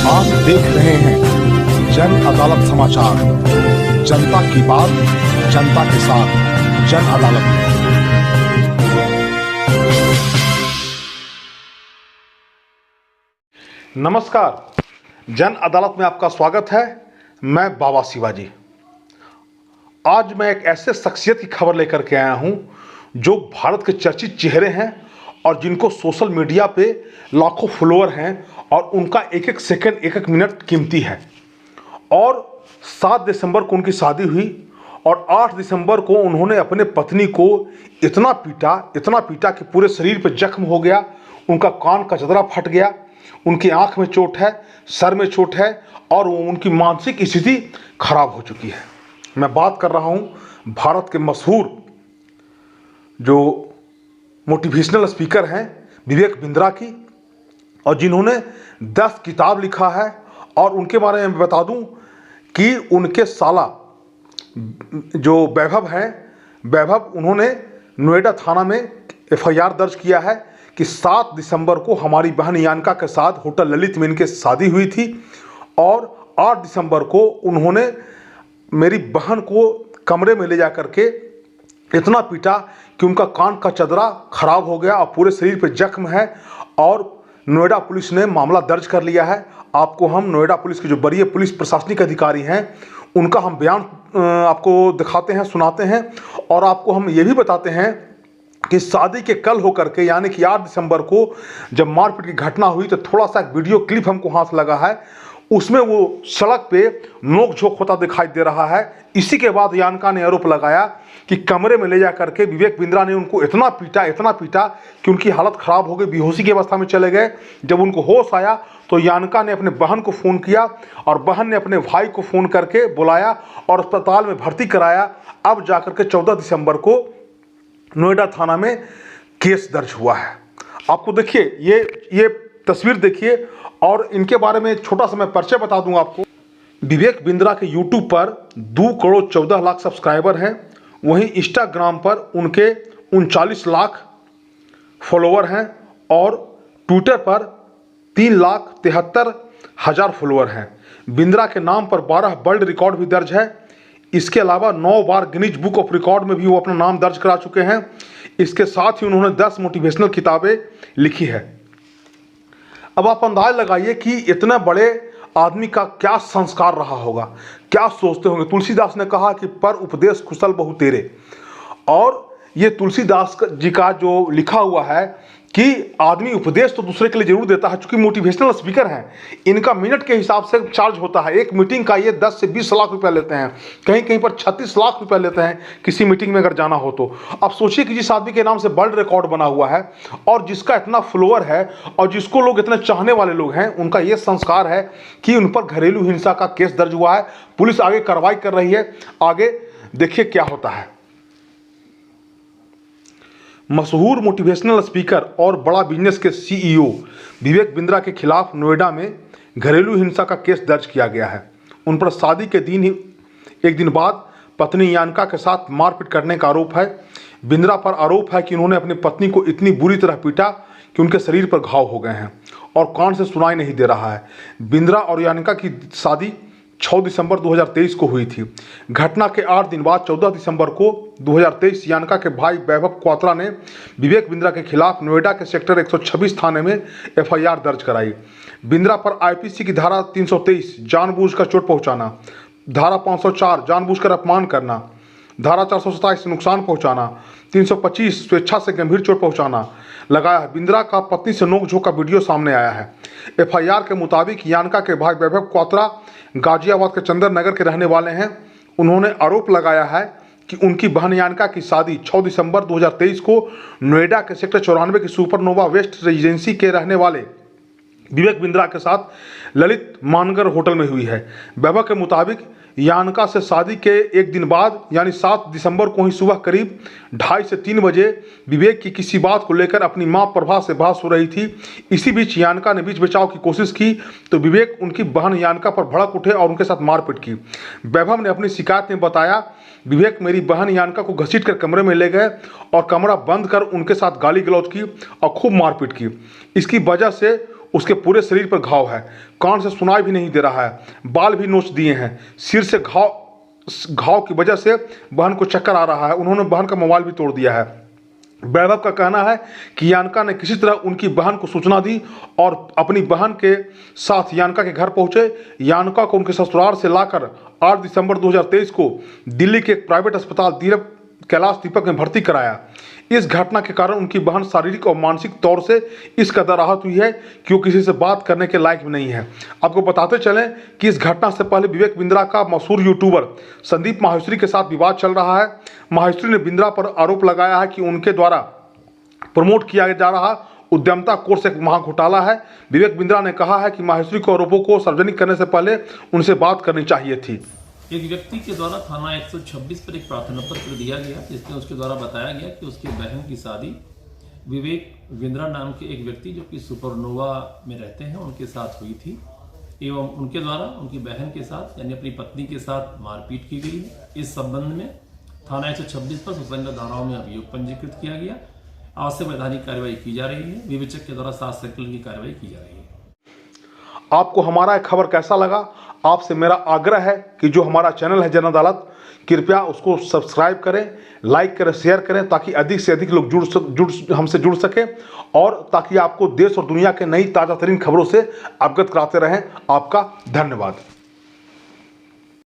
आप देख रहे हैं जन अदालत समाचार। जनता की बात जनता के साथ, जन अदालत। नमस्कार, जन अदालत में आपका स्वागत है। मैं बाबा शिवाजी। आज मैं एक ऐसे शख्सियत की खबर लेकर के आया हूं जो भारत के चर्चित चेहरे हैं और जिनको सोशल मीडिया पे लाखों फॉलोअर हैं और उनका एक एक सेकंड एक एक मिनट कीमती है। और 7 दिसंबर को उनकी शादी हुई और 8 दिसंबर को उन्होंने अपने पत्नी को इतना पीटा कि पूरे शरीर पे जख्म हो गया। उनका कान का चदरा फट गया, उनकी आंख में चोट है, सर में चोट है और उनकी मानसिक स्थिति खराब हो चुकी है। मैं बात कर रहा हूं भारत के मशहूर जो मोटिवेशनल स्पीकर हैं विवेक बिंद्रा की, और जिन्होंने 10 किताब लिखा है। और उनके बारे में बता दूं कि उनके साला जो वैभव हैं, वैभव उन्होंने नोएडा थाना में FIR दर्ज किया है कि 7 दिसंबर को हमारी बहन यानका के साथ होटल ललित में इनकी शादी हुई थी और 8 दिसंबर को उन्होंने मेरी बहन को कमरे में ले जा करके इतना पीटा कि उनका कान का चदरा खराब हो गया और पूरे शरीर पे जख्म है। और नोएडा पुलिस ने मामला दर्ज कर लिया है। आपको हम नोएडा पुलिस के जो वरीय पुलिस प्रशासनिक अधिकारी हैं उनका हम बयान आपको दिखाते हैं, सुनाते हैं। और आपको हम ये भी बताते हैं कि शादी के कल होकर के यानी कि 8 दिसंबर को जब मारपीट की घटना हुई तो थोड़ा सा एक वीडियो क्लिप हमको हाथ लगा है, उसमें वो सड़क पे नोक-झोंक होता दिखाई दे रहा है। इसी के बाद यानका ने आरोप लगाया कि कमरे में ले जा करके विवेक बिंद्रा ने उनको इतना पीटा कि उनकी हालत खराब हो गई, बेहोशी की अवस्था में चले गए। जब उनको होश आया तो यानका ने अपने बहन को फ़ोन किया और बहन ने अपने भाई को फ़ोन करके बुलाया और अस्पताल में भर्ती कराया। अब जाकर के 14 दिसंबर को नोएडा थाना में केस दर्ज हुआ है। आपको देखिए ये तस्वीर देखिए और इनके बारे में छोटा सा मैं परिचय बता दूं आपको। विवेक बिंद्रा के यूट्यूब पर 2 करोड़ 14 लाख सब्सक्राइबर हैं। वहीं इंस्टाग्राम पर उनके 39 लाख फॉलोअर हैं और ट्विटर पर 3,73,000 फॉलोअर हैं। बिंद्रा के नाम पर 12 वर्ल्ड रिकॉर्ड भी दर्ज है। इसके अलावा 9 बार गिनीज बुक ऑफ रिकॉर्ड में भी वो अपना नाम दर्ज करा चुके हैं। इसके साथ ही उन्होंने 10 मोटिवेशनल किताबें लिखी है। अब आप अंदाज लगाइए कि इतने बड़े आदमी का क्या संस्कार रहा होगा, क्या सोचते होंगे। तुलसीदास ने कहा कि पर उपदेश कुशल बहु तेरे। और ये तुलसीदास जी का जो लिखा हुआ है कि आदमी उपदेश तो दूसरे के लिए जरूर देता है। चूंकि मोटिवेशनल स्पीकर हैं, इनका मिनट के हिसाब से चार्ज होता है। एक मीटिंग का ये 10 से 20 लाख रुपया लेते हैं, कहीं कहीं पर 36 लाख रुपया लेते हैं किसी मीटिंग में अगर जाना हो तो। अब सोचिए कि जिस आदमी के नाम से वर्ल्ड रिकॉर्ड बना हुआ है और जिसका इतना फॉलोअर है और जिसको लोग इतने चाहने वाले लोग हैं, उनका ये संस्कार है कि उन पर घरेलू हिंसा का केस दर्ज हुआ है। पुलिस आगे कार्रवाई कर रही है। आगे देखिए क्या होता है। मशहूर मोटिवेशनल स्पीकर और बड़ा बिजनेस के CEO विवेक बिंद्रा के खिलाफ नोएडा में घरेलू हिंसा का केस दर्ज किया गया है। उन पर शादी के एक दिन बाद पत्नी यानका के साथ मारपीट करने का आरोप है। बिंद्रा पर आरोप है कि उन्होंने अपनी पत्नी को इतनी बुरी तरह पीटा कि उनके शरीर पर घाव हो गए हैं और कान से सुनाई नहीं दे रहा है। बिंद्रा और यानका की शादी 6 दिसंबर 2023 को हुई थी। घटना के 8 दिन बाद 14 दिसंबर को 2023 यानका के भाई वैभव क्वात्रा ने विवेक बिंद्रा के खिलाफ नोएडा के सेक्टर 126 थाने में FIR दर्ज कराई। बिंद्रा पर IPC की धारा 323 जानबूझकर चोट पहुंचाना, धारा 504 जानबूझकर अपमान करना, धारा 427 नुकसान पहुंचाना, 325 स्वेच्छा से गंभीर चोट पहुंचाना लगाया है। बिंद्रा का पत्नी से नोकझोंक का वीडियो सामने आया है। FIR के मुताबिक यानका के भाई वैभव क्वात्रा गाजियाबाद के चंदर नगर के रहने वाले हैं। उन्होंने आरोप लगाया है कि उनकी बहन यानका की शादी 6 दिसंबर 2023 को नोएडा के सेक्टर 94 की सुपरनोवा वेस्ट रेजिडेंसी के रहने वाले विवेक बिंद्रा के साथ ललित मानगर होटल में हुई है। वैभव के मुताबिक यानका से शादी के एक दिन बाद यानी 7 दिसंबर को ही सुबह करीब 2:30 से 3 बजे विवेक की किसी बात को लेकर अपनी मां प्रभा से बहस हो रही थी। इसी बीच यानका ने बीच बचाव की कोशिश की तो विवेक उनकी बहन यानका पर भड़क उठे और उनके साथ मारपीट की। वैभव ने अपनी शिकायत में बताया, विवेक मेरी बहन यानका को घसीट कर कमरे में ले गए और कमरा बंद कर उनके साथ गाली गलौज की और खूब मारपीट की। इसकी वजह से उसके पूरे शरीर पर घाव है, कान से सुनाई भी नहीं दे रहा है, बाल भी नोच दिए हैं, सिर से घाव की वजह से बहन को चक्कर आ रहा है। उन्होंने बहन का मोबाइल भी तोड़ दिया है। वैभव का कहना है कि यानका ने किसी तरह उनकी बहन को सूचना दी और अपनी बहन के साथ यानका के घर पहुंचे। यानका को उनके ससुराल से लाकर 8 दिसंबर 2023 को दिल्ली के एक प्राइवेट अस्पताल कैलाश दीपक में भर्ती कराया। इस घटना के कारण उनकी बहन शारीरिक और मानसिक तौर से इस कदर आहत हुई है कि वो किसी से बात करने के लायक भी नहीं है। आपको बताते चलें कि इस घटना से पहले विवेक बिंद्रा का मशहूर यूट्यूबर संदीप माहेश्वरी के साथ विवाद चल रहा है। माहेश्वरी ने बिंद्रा पर आरोप लगाया है कि उनके द्वारा प्रमोट किया जा रहा उद्यमता कोर्स एक महाघोटाला है। विवेक बिंद्रा ने कहा है कि माहेश्वरी को आरोपों को सार्वजनिक करने से पहले उनसे बात करनी चाहिए थी। एक व्यक्ति के द्वारा थाना 126 पर एक प्रार्थना पत्र दिया गया, जिसमें उसके द्वारा बताया गया कि उसकी बहन की शादी विवेक बिंद्रा नाम के एक व्यक्ति जो कि सुपरनोवा में रहते हैं उनके साथ हुई थी एवं उनके द्वारा उनकी बहन के साथ यानी अपनी पत्नी के साथ मारपीट की गई है। इस संबंध में थाना 126 पर सुसंगत धाराओं में अभियोग पंजीकृत किया गया। आवश्यक वैधानिक कार्रवाई की जा रही है। विवेचक के द्वारा 7 सर्किल की कार्रवाई की जा रही है। आपको हमारा खबर कैसा लगा? आपसे मेरा आग्रह है कि जो हमारा चैनल है जन अदालत, कृपया उसको सब्सक्राइब करें, लाइक करें, शेयर करें, ताकि अधिक से अधिक लोग हमसे जुड़ सकें और ताकि आपको देश और दुनिया के नई ताज़ा तरीन खबरों से अवगत कराते रहें। आपका धन्यवाद।